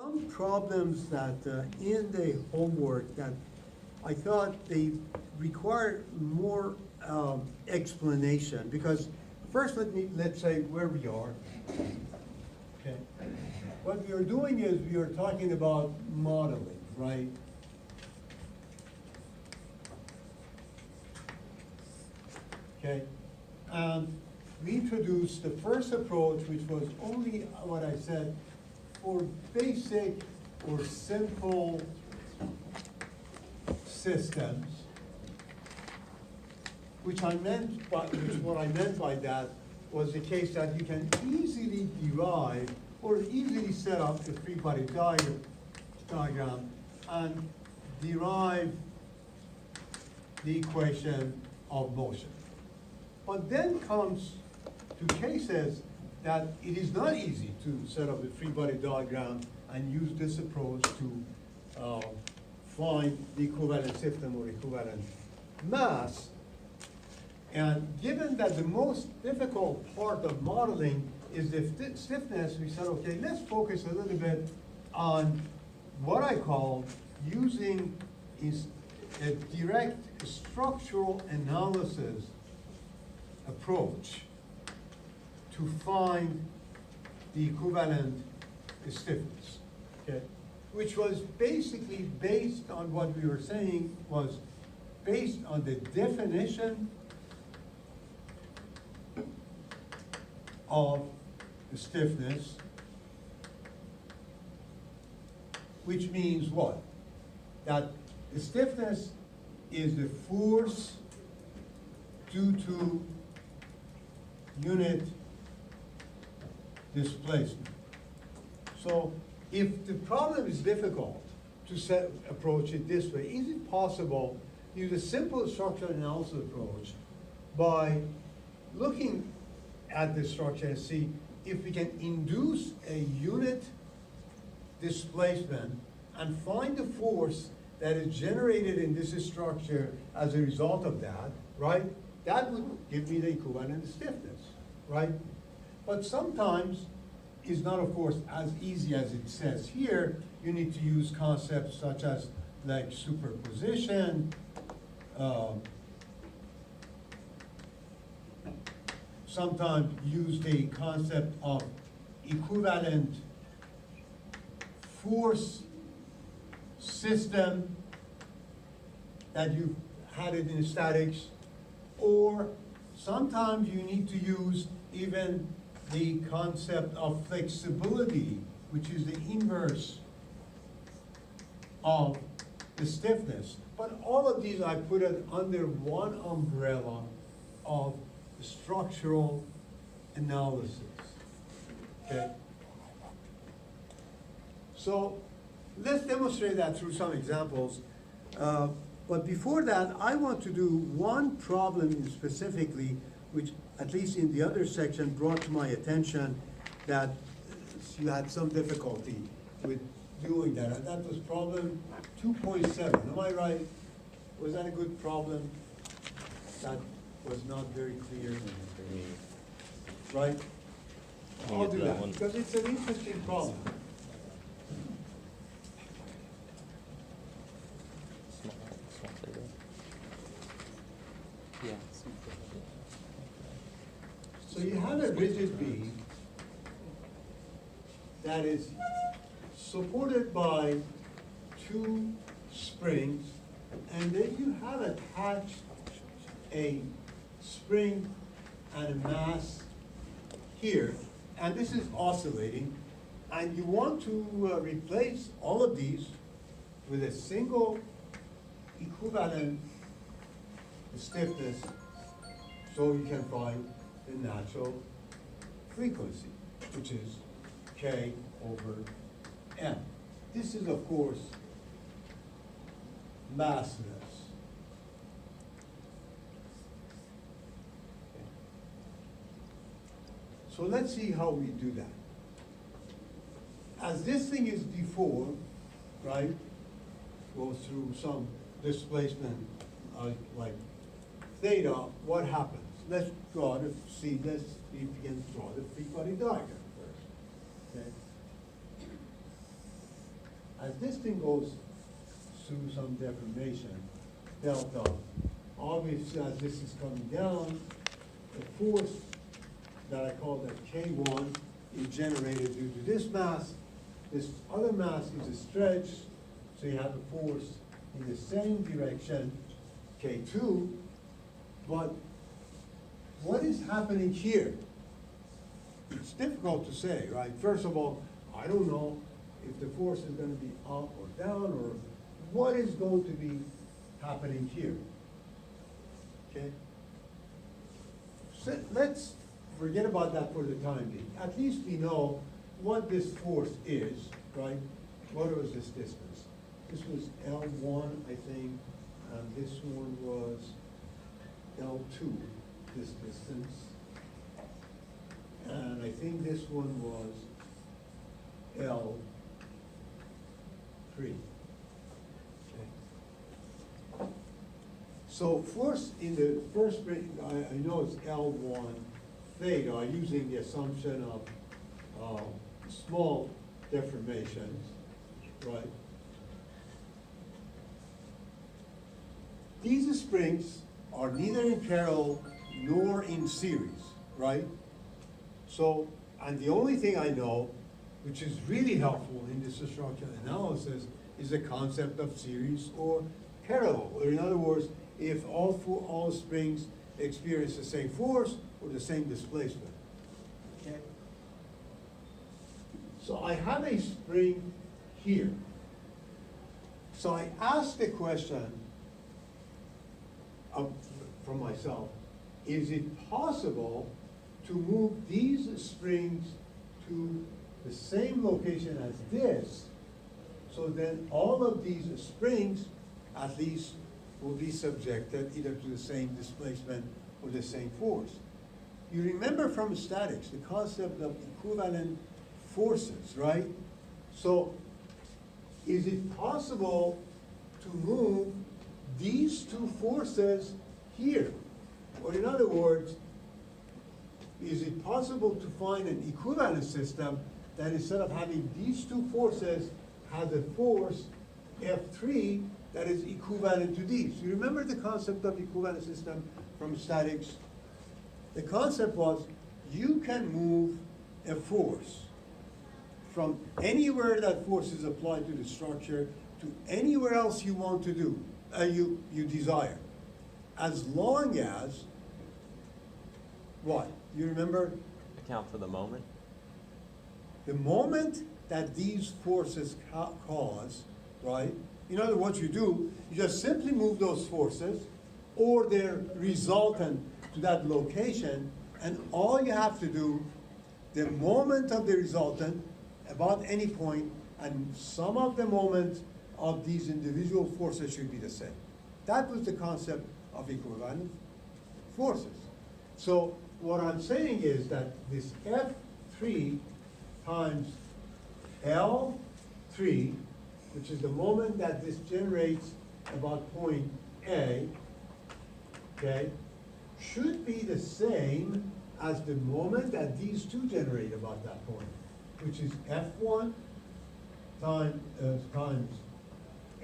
some problems that in the homework that I thought they require more explanation, because first let's say where we are. Okay. What we are doing is we are talking about modeling, right? Okay. And we introduced the first approach, which was only what I said for basic or simple systems, which what I meant by that was the case that you can easily derive or easily set up a free body diagram and derive the equation of motion. But then comes to cases that it is not easy to set up a free body diagram and use this approach to find the equivalent system or equivalent mass. And given that the most difficult part of modeling is the stiffness, we said, okay, let's focus a little bit on what I call using a direct structural analysis approach to find the equivalent stiffness, okay? Which was basically based on what we were saying was based on the definition of the stiffness, which means what? That the stiffness is the force due to unit displacement. So if the problem is difficult to approach it this way, is it possible to use a simple structural analysis approach by looking at the structure and see if we can induce a unit displacement and find the force that is generated in this structure as a result of that, right? That would give me the equivalent stiffness, right? But sometimes it's not, of course, as easy as it says here. You need to use concepts such as like superposition, sometimes use the concept of equivalent force system that you had it in statics, or sometimes you need to use even the concept of flexibility, which is the inverse of the stiffness. But all of these I put it under one umbrella of structural analysis, okay? So let's demonstrate that through some examples. But before that, I want to do one problem specifically, which at least in the other section brought to my attention that you had some difficulty with doing that. And that was problem 2.7. Am I right? Was that a good problem? That was not very clear. Right? I'll do that because it's an interesting problem. So you have a rigid beam that is supported by two springs, and then you have attached a spring and a mass here, and this is oscillating, and you want to replace all of these with a single equivalent stiffness so you can find the natural frequency, which is K over M. This is, of course, massless. Okay. So let's see how we do that. As this thing is deformed, right, goes through some displacement like theta, what happens? Let's see if we can draw the free body diagram first. Okay. as this thing goes through some deformation, delta, obviously as this is coming down, the force that I call that K1 is generated due to this mass. This other mass is a stretch, so you have a force in the same direction, K2, but what is happening here? It's difficult to say, right? First of all, I don't know if the force is going to be up or down, or what is going to be happening here, okay? So let's forget about that for the time being. At least we know what this force is, right? What was this distance? This was L1, I think, and this one was L2, this distance. And I think this one was L3. Okay. So force in the first spring, I know it's L1 theta, using the assumption of small deformations, right? These springs are neither in parallel nor in series, right? So, and the only thing I know, which is really helpful in this structural analysis, is the concept of series or parallel. Or in other words, if all springs experience the same force or the same displacement. Okay. So I have a spring here. So I asked the question from myself, is it possible to move these springs to the same location as this, so then all of these springs at least will be subjected either to the same displacement or the same force? You remember from statics the concept of equivalent forces, right? So is it possible to move these two forces here? Or in other words, is it possible to find an equivalent system that instead of having these two forces has a force F3 that is equivalent to these? You remember the concept of equivalent system from statics? The concept was you can move a force from anywhere that force is applied to the structure to anywhere else you want to do, you desire, as long as, what? You remember? Account for the moment. The moment that these forces cause, right? In other words, you do, you just simply move those forces or their resultant to that location, and all you have to do, the moment of the resultant about any point, and some of the moment of these individual forces should be the same. That was the concept of equivalent forces. So what I'm saying is that this F3 times L3, which is the moment that this generates about point A, okay, should be the same as the moment that these two generate about that point, which is F1 times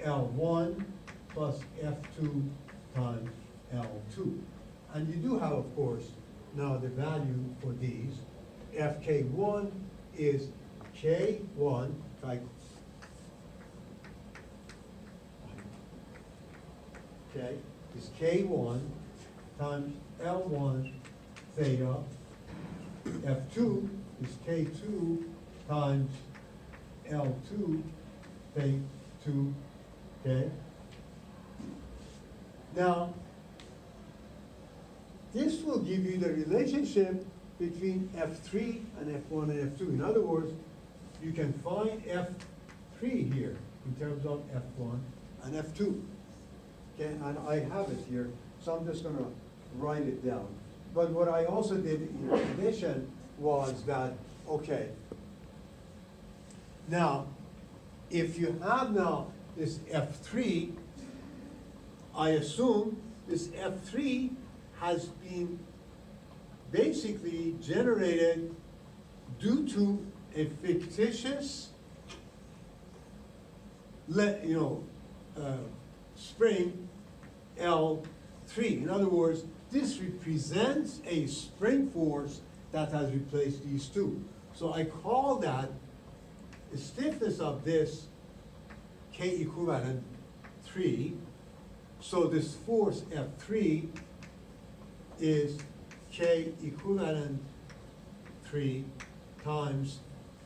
L1 plus F2 times L2. And you do have, of course, now the value for these. Fk1 is K1, okay, is K1 times L1 theta. F2 is K2 times L2 theta 2, okay? Now, this will give you the relationship between F3 and F1 and F2. In other words, you can find F3 here in terms of F1 and F2. Okay, and I have it here, so I'm just going to write it down. But what I also did in addition was that, okay, now, if you have now this F3, I assume this F3 has been basically generated due to a fictitious spring L3. In other words, this represents a spring force that has replaced these two. So I call that the stiffness of this K equivalent 3. So this force F3 is K equivalent 3 times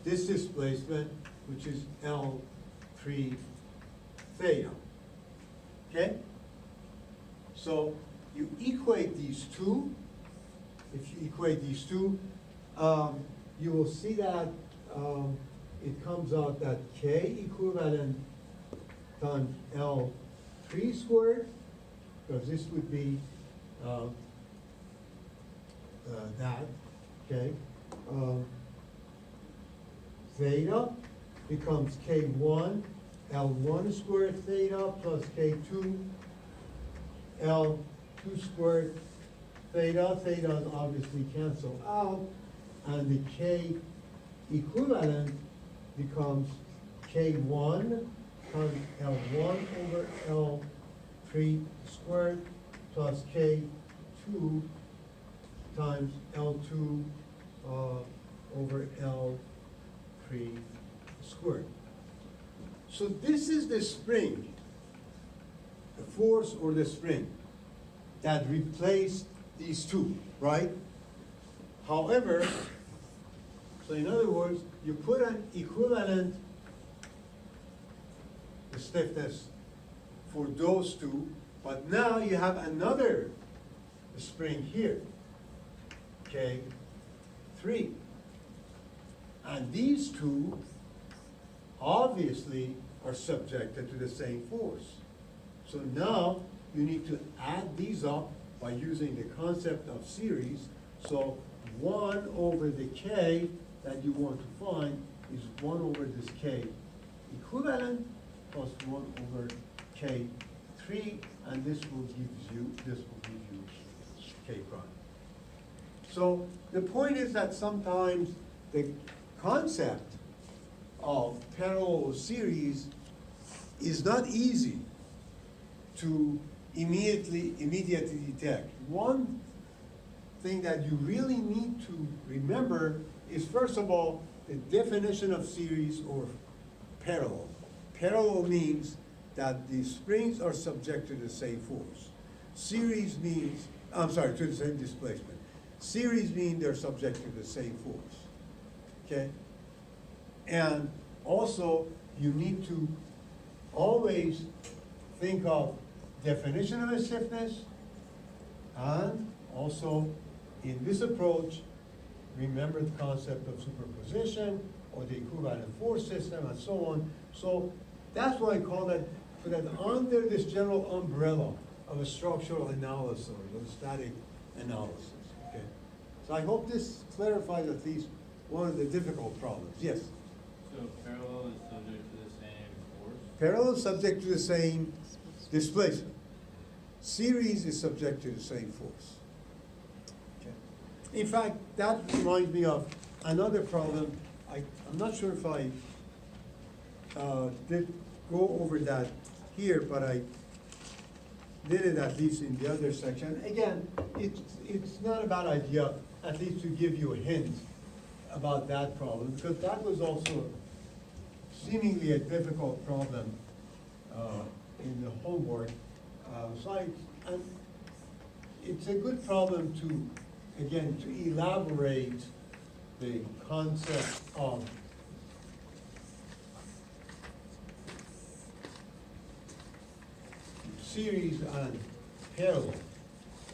this displacement, which is L3 theta. Okay? So you equate these two. If you equate these two, you will see that it comes out that K equivalent times L3 squared, because this would be that, okay? Theta becomes K1 L1 squared theta plus K2 L2 squared theta. Theta obviously cancel out, and the K equivalent becomes K1 times L1 over L3 squared plus K2 times L2 over L3 squared. So this is the spring, the force or the spring that replaced these two, right? However, so in other words, you put an equivalent stiffness for those two, but now you have another spring here, K3. And these two obviously are subjected to the same force. So now you need to add these up by using the concept of series. So 1 over the K that you want to find is 1 over this K equivalent plus 1 over K3, and this will give you K prime. So the point is that sometimes the concept of parallel series is not easy to immediately detect. One thing that you really need to remember is, first of all, the definition of series or parallel. Parallel means that the springs are subject to the same force. Series means, to the same displacement. Series means they're subject to the same force, okay? And also, you need to always think of definition of a stiffness, and also in this approach, remember the concept of superposition or the equivalent force system and so on. So that's why I call that, so that under this general umbrella of a structural analysis or static analysis, okay? So I hope this clarifies at least one of the difficult problems. Yes? So parallel is subject to the same force? Parallel is subject to the same displacement. Series is subject to the same force. Okay. In fact, that reminds me of another problem. I'm not sure if I did go over that here, but I did it at least in the other section. Again, it's not a bad idea, at least to give you a hint about that problem, because that was also seemingly a difficult problem in the homework. And it's a good problem to, again, to elaborate the concept of series and parallel,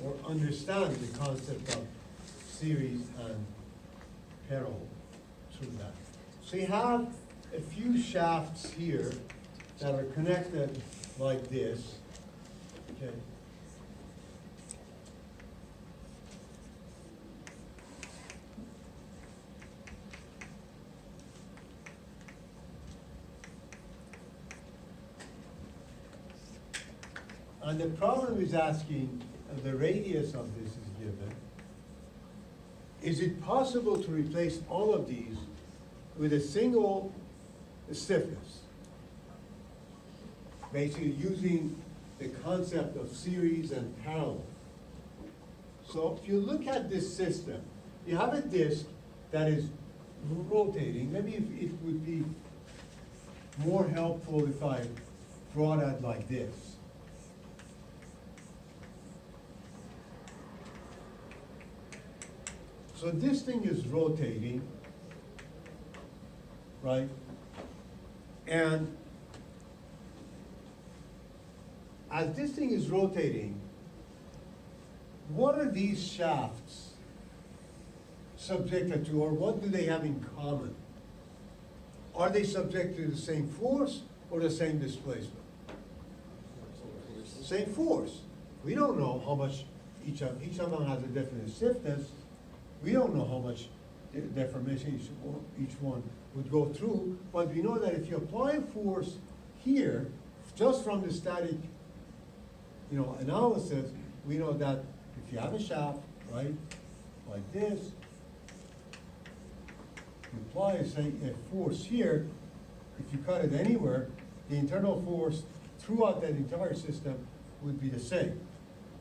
or understand the concept of series and parallel through that. So you have a few shafts here that are connected like this, okay? And the problem is asking, the radius of this is given. Is it possible to replace all of these with a single stiffness? basically using the concept of series and parallel. So if you look at this system, you have a disk that is rotating. Maybe it would be more helpful if I draw that like this. So this thing is rotating, right? And as this thing is rotating, what are these shafts subjected to, or what do they have in common? Are they subject to the same force or the same displacement? Same force. We don't know how much each of them has a different stiffness. We don't know how much deformation each one would go through, but we know that if you apply a force here, just from the static, analysis, we know that if you have a shaft, right, like this, you apply, say, a force here, if you cut it anywhere, the internal force throughout that entire system would be the same.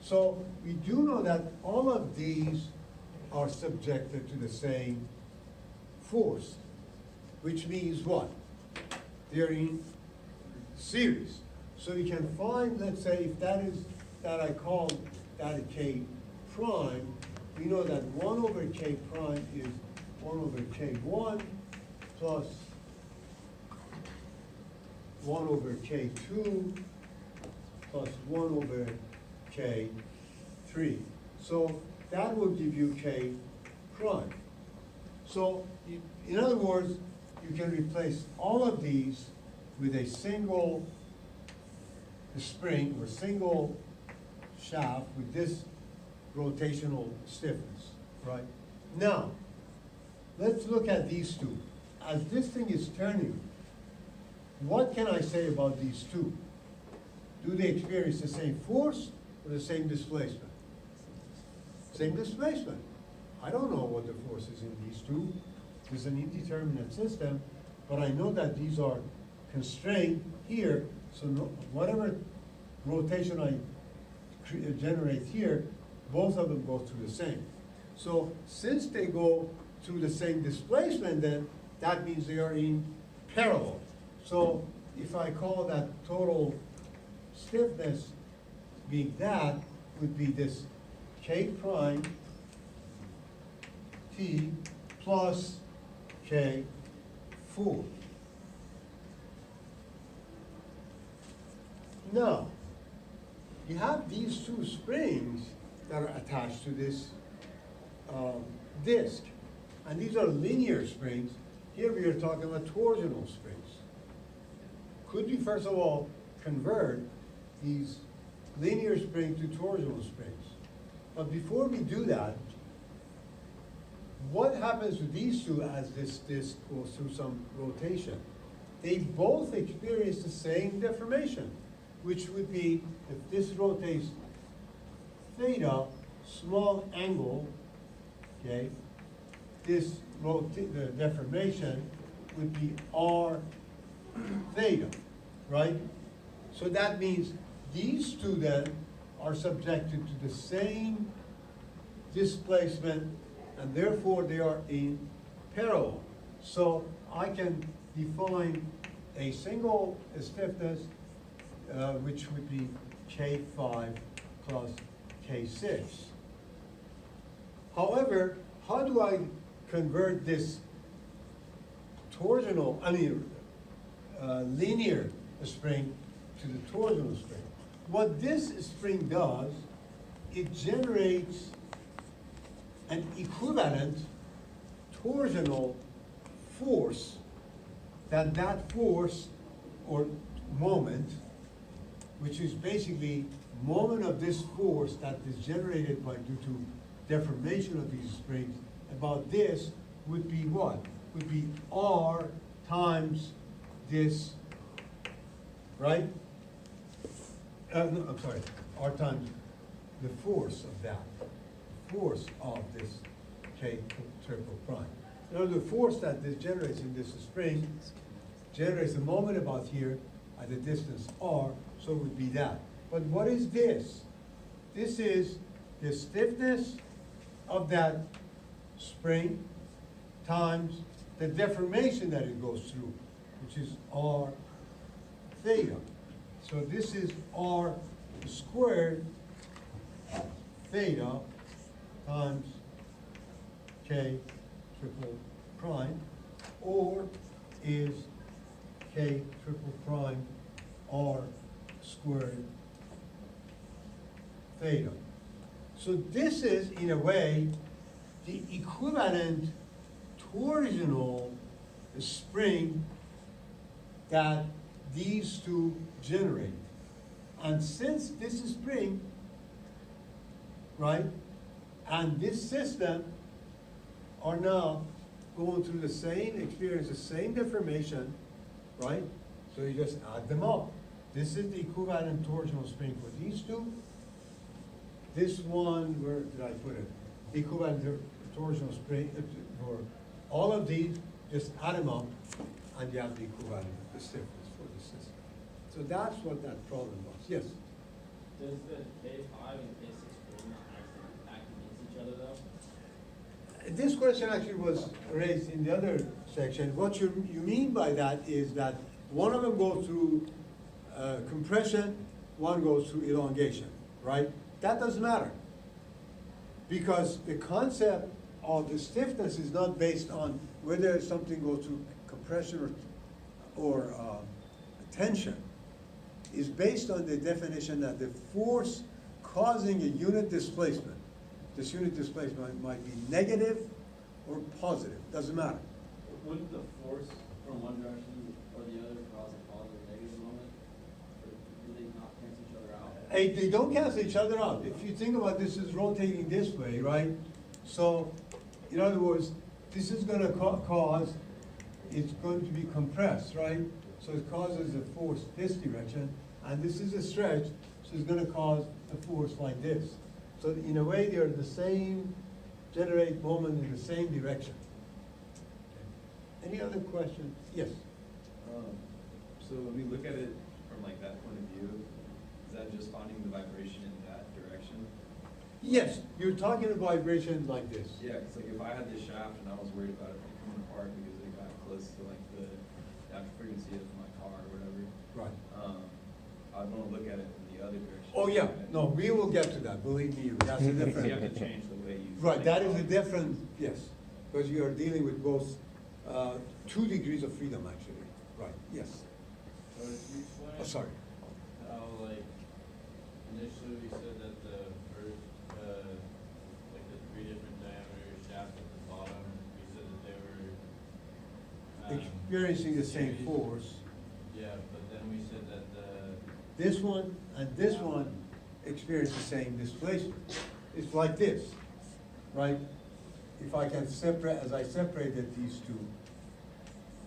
So we do know that all of these are subjected to the same force, which means what? They're in series. So you can find, let's say, if that I call that a K prime, we know that 1 over K prime is 1 over K1 plus 1 over K2 plus 1 over K3. So that will give you K prime. So in other words, you can replace all of these with a single spring or single shaft with this rotational stiffness, right? Now, let's look at these two. As this thing is turning, what can I say about these two? Do they experience the same force or the same displacement? Same displacement. I don't know what the force is in these two. It's an indeterminate system, but I know that these are constrained here, so whatever rotation I generate here, both of them go through the same. So since they go through the same displacement, then that means they are in parallel. So if I call that total stiffness being that, would be this K prime T plus K4. Now, you have these two springs that are attached to this disc. And these are linear springs. Here we are talking about torsional springs. Could we, first of all, convert these linear springs to torsional springs? But before we do that, what happens to these two as this disc goes through some rotation? They both experience the same deformation, which would be, if this rotates theta, small angle, okay, the deformation would be r theta, right? So that means these two then are subjected to the same displacement, and therefore they are in parallel. So I can define a single stiffness, which would be K5 plus K6. However, how do I convert this linear spring to the torsional spring? What this spring does, it generates an equivalent torsional force, that force or moment, which is basically moment of this force that is generated due to deformation of these springs, about this would be what? Would be R times this, right? No, I'm sorry, R times the force of that, force of this K triple prime. In other words, the force that this generates in this spring generates a moment about here. at a distance r, so it would be that. But what is this? This is the stiffness of that spring times the deformation that it goes through, which is r theta. So this is r squared theta times k triple prime, or is k triple prime r squared theta. So this is, in a way, the equivalent torsional spring that these two generate. And since this is spring, right, and this system are now going through the same experience, the same deformation, right? So you just add them up. This is the equivalent torsional spring for these two. This one, where did I put it? The equivalent torsional spring for all of these, just add them up, and you have the equivalent, the stiffness for the system. So that's what that problem was. Yes? Does the K5 and K6 spring not actually act against each other though? This question actually was raised in the other section. What you mean by that is that one of them goes through compression, one goes through elongation, right? That doesn't matter, because the concept of the stiffness is not based on whether something goes through compression or tension. Is based on the definition that the force causing a unit displacement, this unit displacement might be negative or positive, doesn't matter. Wouldn't the force from one direction or the other cause a positive or negative moment? Or do they not cancel each other out? They don't cancel each other out. If you think about this is rotating this way, right? So, in other words, this is gonna cause, it's going to be compressed, right? So it causes a force this direction, and this is a stretch, so it's gonna cause a force like this. So in a way, they're the same, generate moment in the same direction. Any other questions? Yes? So when we look at it from like that point of view, is that just finding the vibration in that direction? Yes, you're talking about vibration like this. Yeah, because like if I had this shaft and I was worried about it coming apart because it got close to like the after frequency of my car or whatever, Right. I'd want to look at it in the other direction. Oh, yeah, no, we will get to that, believe me, that's a So you have different. to change the way you. Right, think that is a about it. different, yes, because you are dealing with both, 2 degrees of freedom, actually. Right, yes. So if you explain Oh, sorry. how, like, initially we said that the first, like the 3 different diameter shafts at the bottom, we said that they were, Experiencing the same series. force. Yeah, but then we said that This one and this one experience the same displacement. It's like this, right? If I can separate, as I separated these two,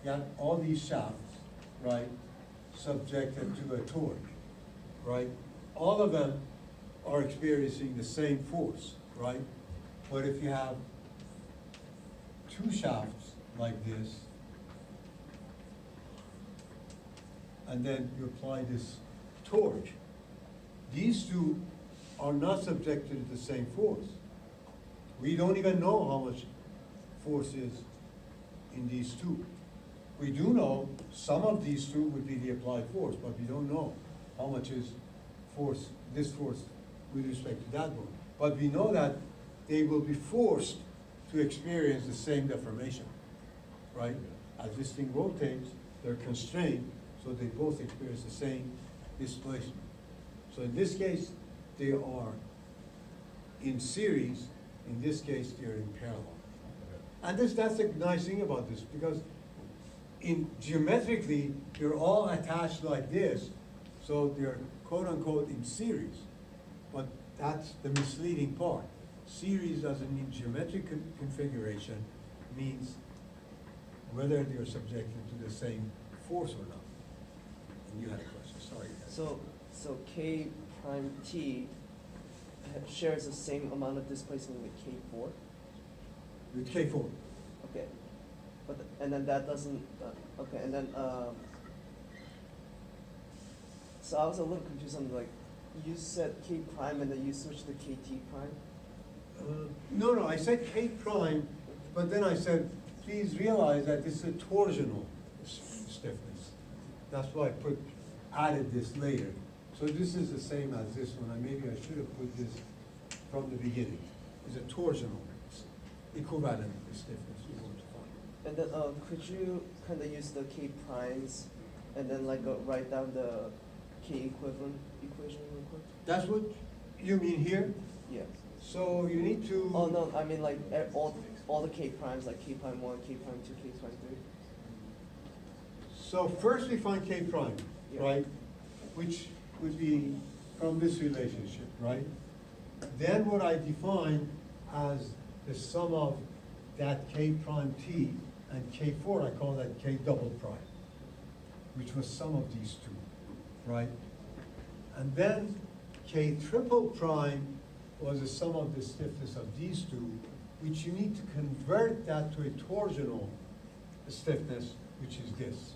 got all these shafts, right, subjected to a torque, right? All of them are experiencing the same force, right? But if you have 2 shafts like this, and then you apply this torque, these two are not subjected to the same force. We don't even know how much force is in these two. We do know some of these two would be the applied force, but we don't know how much is force, this force with respect to that one. But we know that they will be forced to experience the same deformation, right? As this thing rotates, they're constrained, so they both experience the same displacement. So in this case, they are in series. In this case, they're in parallel. And that's the nice thing about this, because geometrically, they're all attached like this, so they're quote unquote in series. But that's the misleading part. Series doesn't mean geometric configuration, means whether they're subjected to the same force or not. And you had a question, sorry. So K prime T shares the same amount of displacement with K4? With K4. Okay. And then that doesn't, okay, and then, So I was a little confused on like, you said K prime and then you switched to KT prime? No, I said K prime, but then I said, please realize that this is a torsional stiffness. That's why I added this later. So this is the same as this one, maybe I should have put this from the beginning. It's a torsional equivalent stiffness we want to find. And then, could you kind of use the K primes and then like write down the K equivalent equation real quick? That's what you mean here? Yeah. So you need to. Oh, no, I mean like all the K primes, like K prime 1, K prime 2, K prime 3. So first we find K prime, Yeah. right? Which would be from this relationship, right? Then what I define as the sum of that K prime T and K4, I call that K double prime, which was sum of these two, right? And then K triple prime was the sum of the stiffness of these two, which you need to convert that to a torsional stiffness, which is this.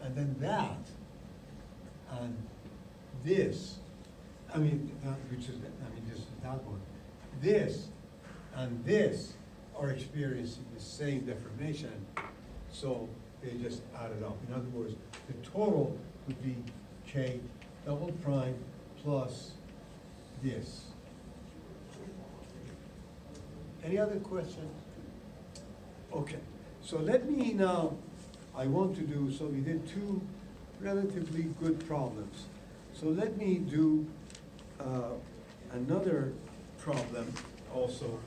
And then that and this, this is that one. This and this are experiencing the same deformation, so they just added up. In other words, the total would be K double prime plus this. Any other questions? Okay, so let me now, so we did two relatively good problems. So let me do another problem also,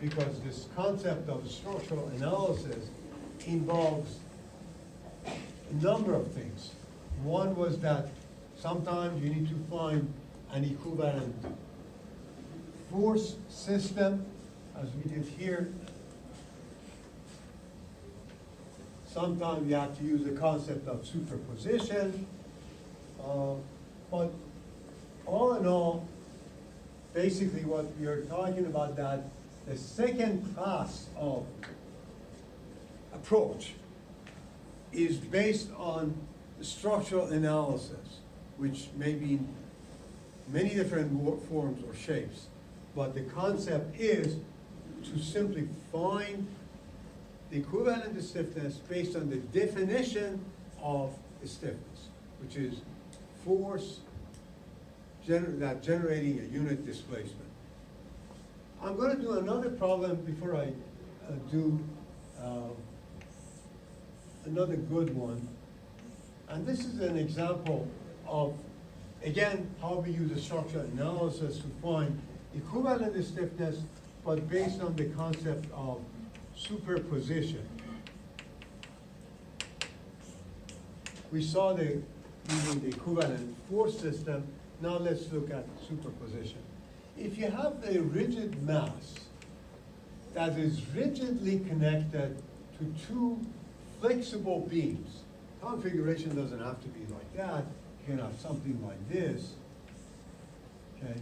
because this concept of structural analysis involves a number of things. One was that sometimes you need to find an equivalent force system, as we did here. Sometimes you have to use the concept of superposition. But all in all, basically what we are talking about, that the second class of approach is based on structural analysis, which may be in many different forms or shapes. But the concept is to simply find the equivalent stiffness based on the definition of the stiffness, which is force generating a unit displacement. I'm going to do another problem before I do another good one. And this is an example of, again, how we use a structural analysis to find equivalent stiffness, but based on the concept of superposition. We saw using the equivalent force system. Now let's look at superposition. If you have a rigid mass that is rigidly connected to two flexible beams, configuration doesn't have to be like that. You can have something like this, okay?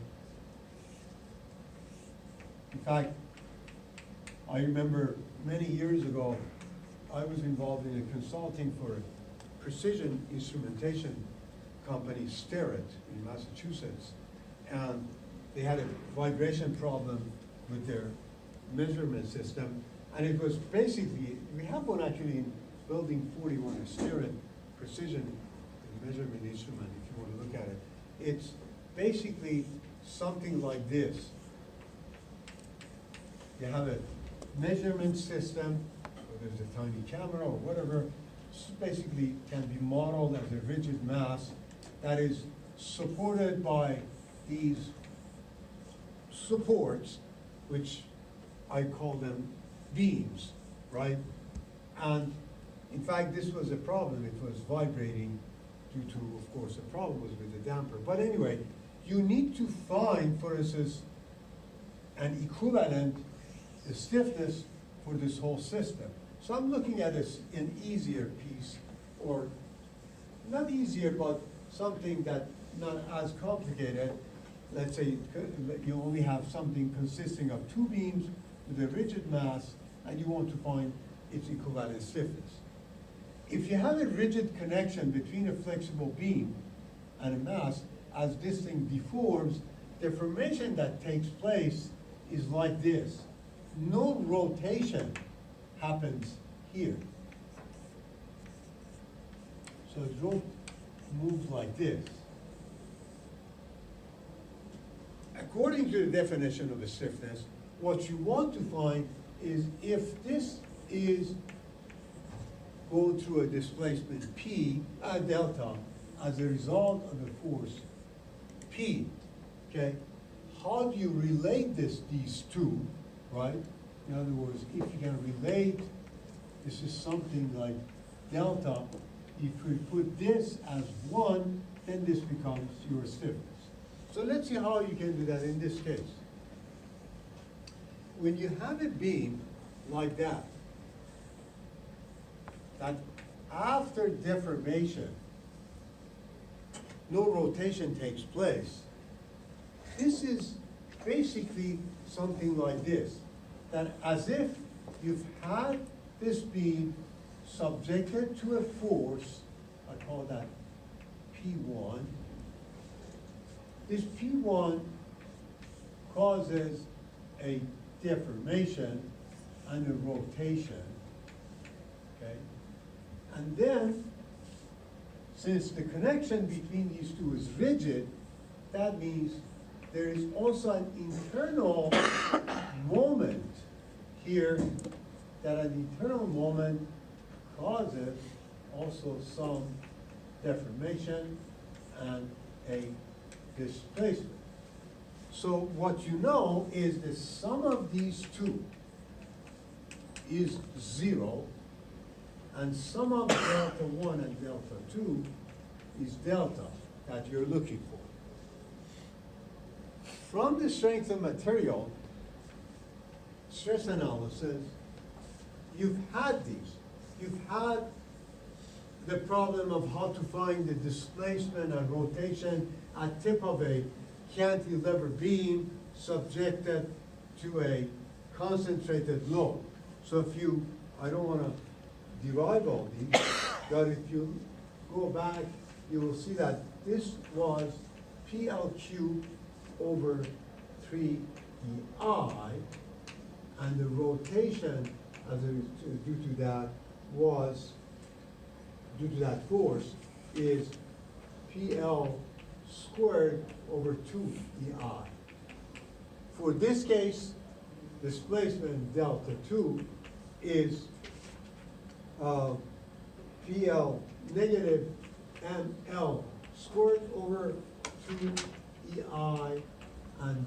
In fact, I remember many years ago, I was involved in a consulting for a precision instrumentation company, Starrett, in Massachusetts. And they had a vibration problem with their measurement system. And it was basically, we have one actually in building 41, a Starrett precision measurement instrument, if you want to look at it. It's basically something like this. You have a measurement system, whether it's a tiny camera or whatever, basically can be modeled as a rigid mass that is supported by these supports, which I call them beams, right? And in fact, this was a problem. It was vibrating due to, of course, the problem was with the damper. But anyway, you need to find, for instance, an equivalent stiffness for this whole system. So I'm looking at an easier piece, or not easier, but something that not as complicated. Let's say you only have something consisting of two beams with a rigid mass, and you want to find its equivalent stiffness. If you have a rigid connection between a flexible beam and a mass, as this thing deforms, deformation that takes place is like this. No rotation happens here. So it moves like this. According to the definition of a stiffness, what you want to find is if this is going through a displacement P, delta, as a result of a force P, okay? How do you relate these two, right? In other words, if you can relate, this is something like delta. If we put this as 1, then this becomes your stiffness. So let's see how you can do that in this case. When you have a beam like that after deformation, no rotation takes place, this is basically something like this, that as if you've had this beam subjected to a force, I call that P1. This P1 causes a deformation and a rotation, okay? And then, since the connection between these two is rigid, that means there is also an internal moment here, that an internal moment causes also some deformation and a displacement. So what you know is the sum of these two is 0, and sum of delta 1 and delta 2 is delta that you're looking for. From the strength of material stress analysis, you've had these. You've had the problem of how to find the displacement and rotation at tip of a cantilever beam subjected to a concentrated load. So if you, I don't want to derive all these, but if you go back, you will see that this was PLQ over 3EI, and the rotation as due to that was, due to that force, is PL squared over 2EI. For this case, displacement delta 2 is PL negative ML squared over 2EI, and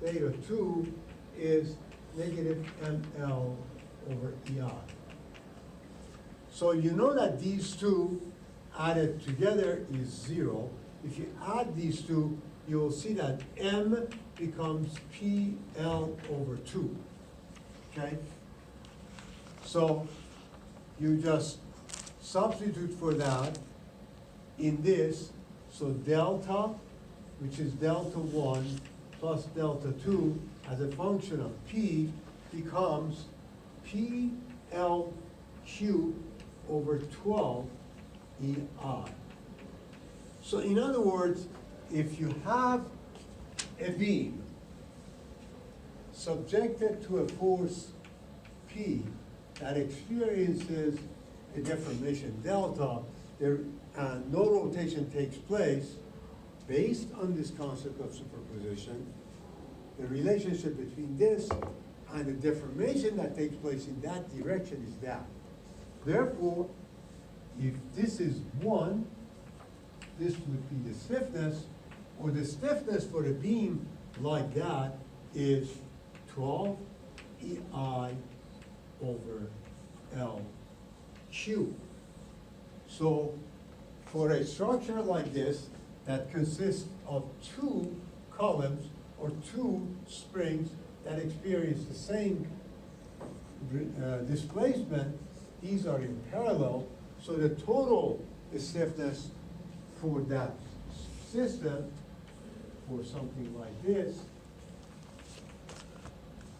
theta 2 is negative ML over EI. So you know that these two added together is 0. If you add these two, you will see that M becomes PL over 2, okay? So you just substitute for that in this, so delta, which is delta 1 plus delta 2 as a function of P, becomes PLQ over 12 EI. So in other words, if you have a beam subjected to a force P that experiences a deformation delta, there, no rotation takes place, based on this concept of superposition, the relationship between this and the deformation that takes place in that direction is that. Therefore, if this is 1, this would be the stiffness, or the stiffness for a beam like that is 12 EI over LQ. So for a structure like this that consists of 2 columns or 2 springs that experience the same displacement, these are in parallel, so the total stiffness for that system, for something like this,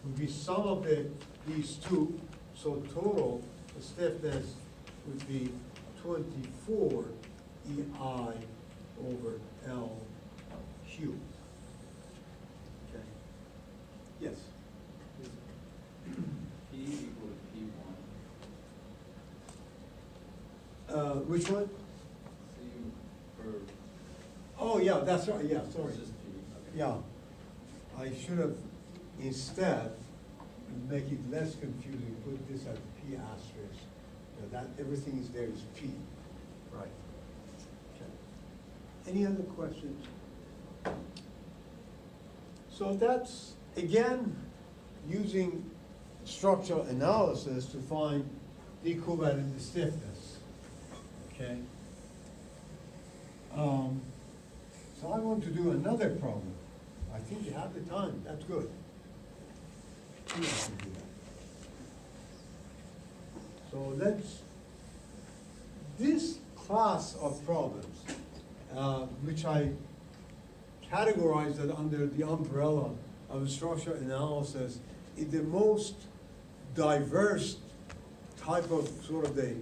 would be sum of these two, so total stiffness would be 24 EI over L cubed. Okay. Yes. P equal to P one. Which one? So you, for. Oh, yeah, that's right, yeah, sorry. It's just P, okay. Yeah, I should have instead, to make it less confusing, put this as P asterisk. That everything is there is P. Right. Okay. Any other questions? So that's, again, using structural analysis to find the equivalent stiffness. Okay? So I want to do another problem. I think you have the time, that's good. You can do that. So this class of problems, which I categorize it under the umbrella of structural analysis, is the most diverse type of sort of the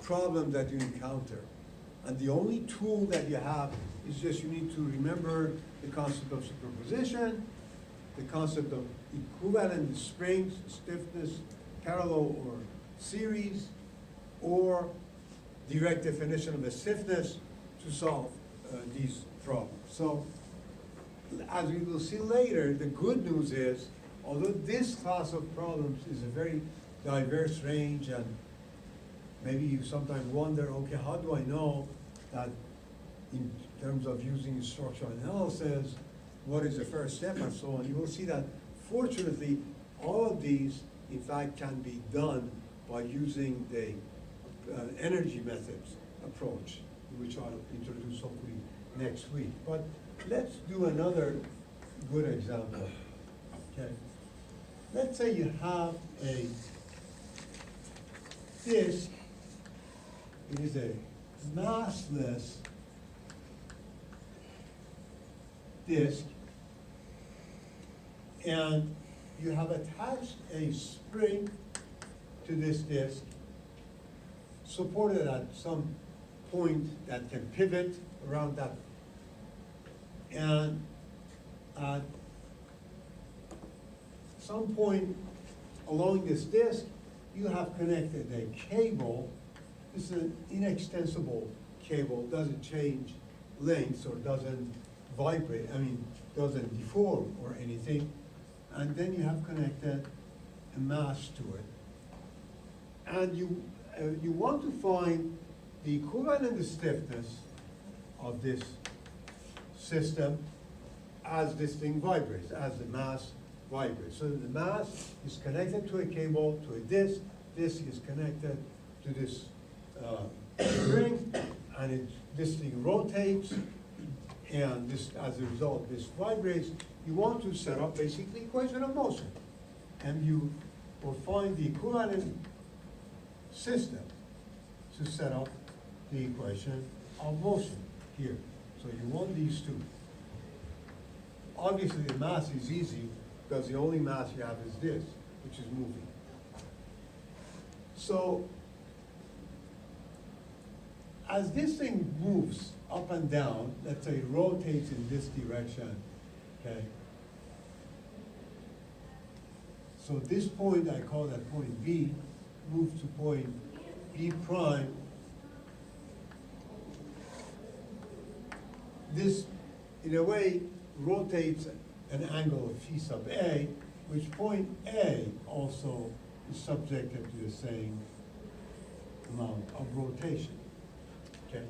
problem that you encounter. And the only tool that you have is just you need to remember the concept of superposition, the concept of equivalent springs, stiffness, parallel or series, or direct definition of a stiffness to solve these problems. So, as we will see later, the good news is, although this class of problems is a very diverse range, and maybe you sometimes wonder, okay, how do I know that in terms of using structural analysis, what is the first step and so on? You will see that fortunately, all of these, in fact, can be done by using the energy methods approach, which I'll introduce hopefully next week. But let's do another good example, okay? Let's say you have a disk, it is a massless disk, and you have attached a spring to this disk, supported at some point that can pivot around that. And at some point along this disk, you have connected a cable. This is an inextensible cable, doesn't change lengths or doesn't vibrate, doesn't deform or anything. And then you have connected a mass to it. And you want to find the equivalent stiffness of this system as this thing vibrates, as the mass vibrates. So the mass is connected to a cable, to a disk is connected to this spring, and this thing rotates, and this, as a result, this vibrates. You want to set up basically equation of motion, and you will find the equivalent system to set up the equation of motion here. So you want these two. Obviously the mass is easy because the only mass you have is this, which is moving. So as this thing moves up and down, let's say it rotates in this direction, okay? So this point, I call that point B, moves to point B prime. This, in a way, rotates an angle of phi sub A, which point A also is subjected to the same amount of rotation, okay?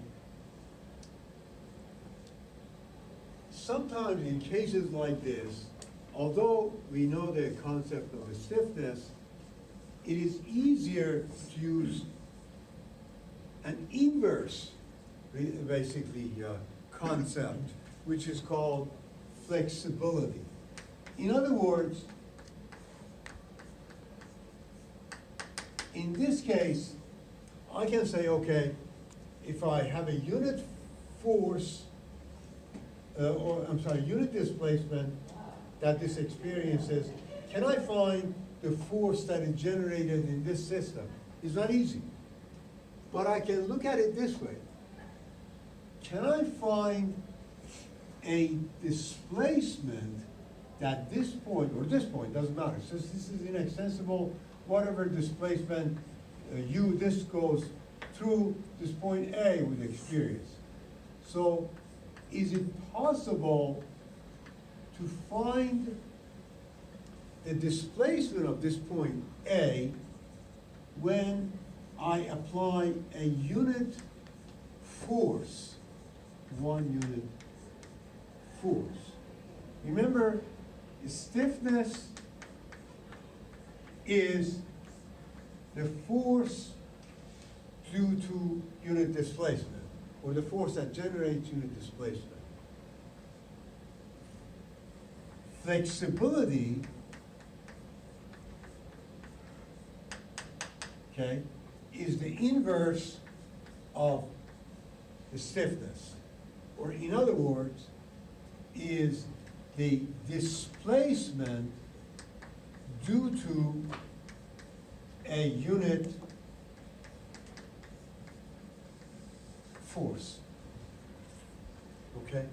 Sometimes in cases like this, although we know the concept of the stiffness, it is easier to use an inverse, basically, concept, which is called flexibility. In other words, in this case, I can say, okay, if I have a unit force, unit displacement that this experiences, can I find the force that is generated in this system? It's not easy. But I can look at it this way. can I find a displacement that this point, or this point, doesn't matter, since this is inextensible, whatever displacement this goes through this point A with experience. So is it possible to find the displacement of this point A when I apply a unit force, 1 unit force? Remember, stiffness is the force due to unit displacement, or the force that generates unit displacement. Flexibility, okay, is the inverse of the stiffness, or in other words, is the displacement due to a unit force. Okay?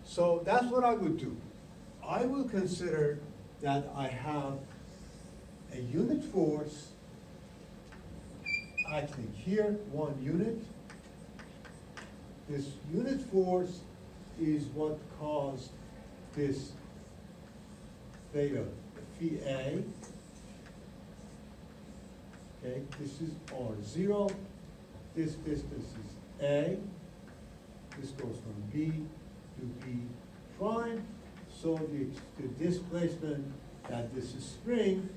So that's what I would do. I will consider that I have a unit force acting here, 1 unit. This unit force is what caused this theta, phi A. Okay, this is R0. This distance is A. This goes from B to B prime. So the displacement that this spring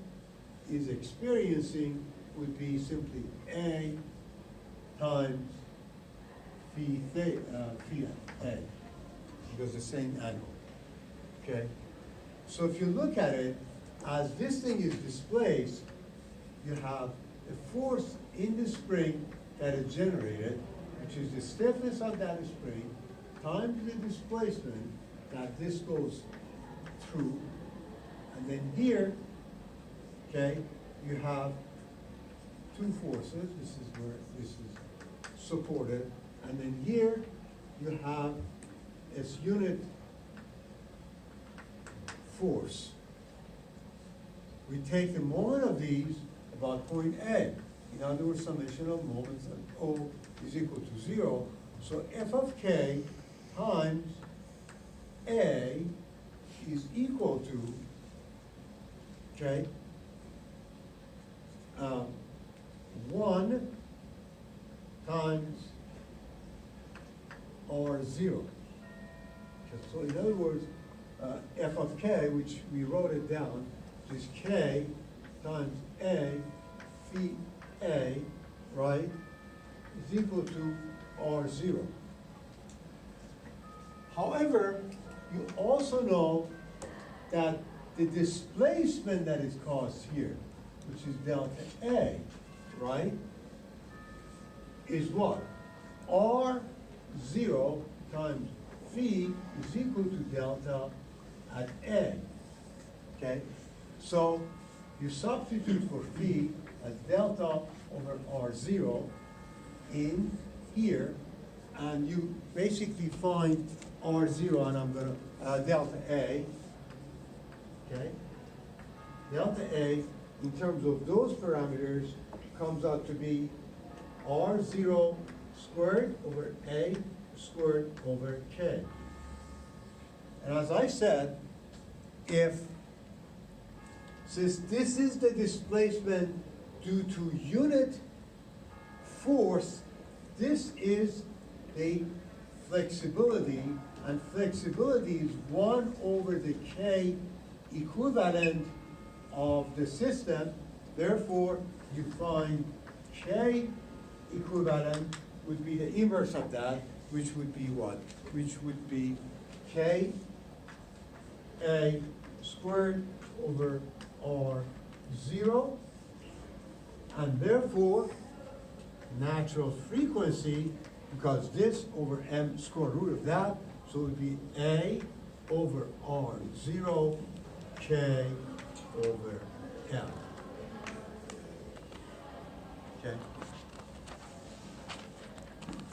is experiencing would be simply A times phi A, because the same angle. Okay? So if you look at it, as this thing is displaced, you have a force in the spring that is generated, which is the stiffness of that spring, times the displacement that this goes through. And then here, okay, you have 2 forces. This is where this is supported. And then here, you have its unit force. We take the moment of these about point A. In other words, summation of moments at O is equal to 0. So f of k times A is equal to, okay, 1 times R0. Okay, so in other words, f of k, which we wrote it down, is k times A phi A, right, is equal to R0. However, you also know that the displacement that is caused here, which is delta A, right, is what? R0 times phi is equal to delta at A. Okay? So you substitute for phi as delta over R0 in here, and you basically find R0, and I'm going to delta A. Okay? Delta A, in terms of those parameters, comes out to be R0 squared over A squared over K. And as I said, since this is the displacement due to unit force, this is the flexibility, and flexibility is 1 over the K equivalent of the system. Therefore, you find K equivalent would be the inverse of that, which would be what? Which would be K A squared over R0, and therefore natural frequency, because this over m square root of that, so it would be A over R0 K over L. Okay.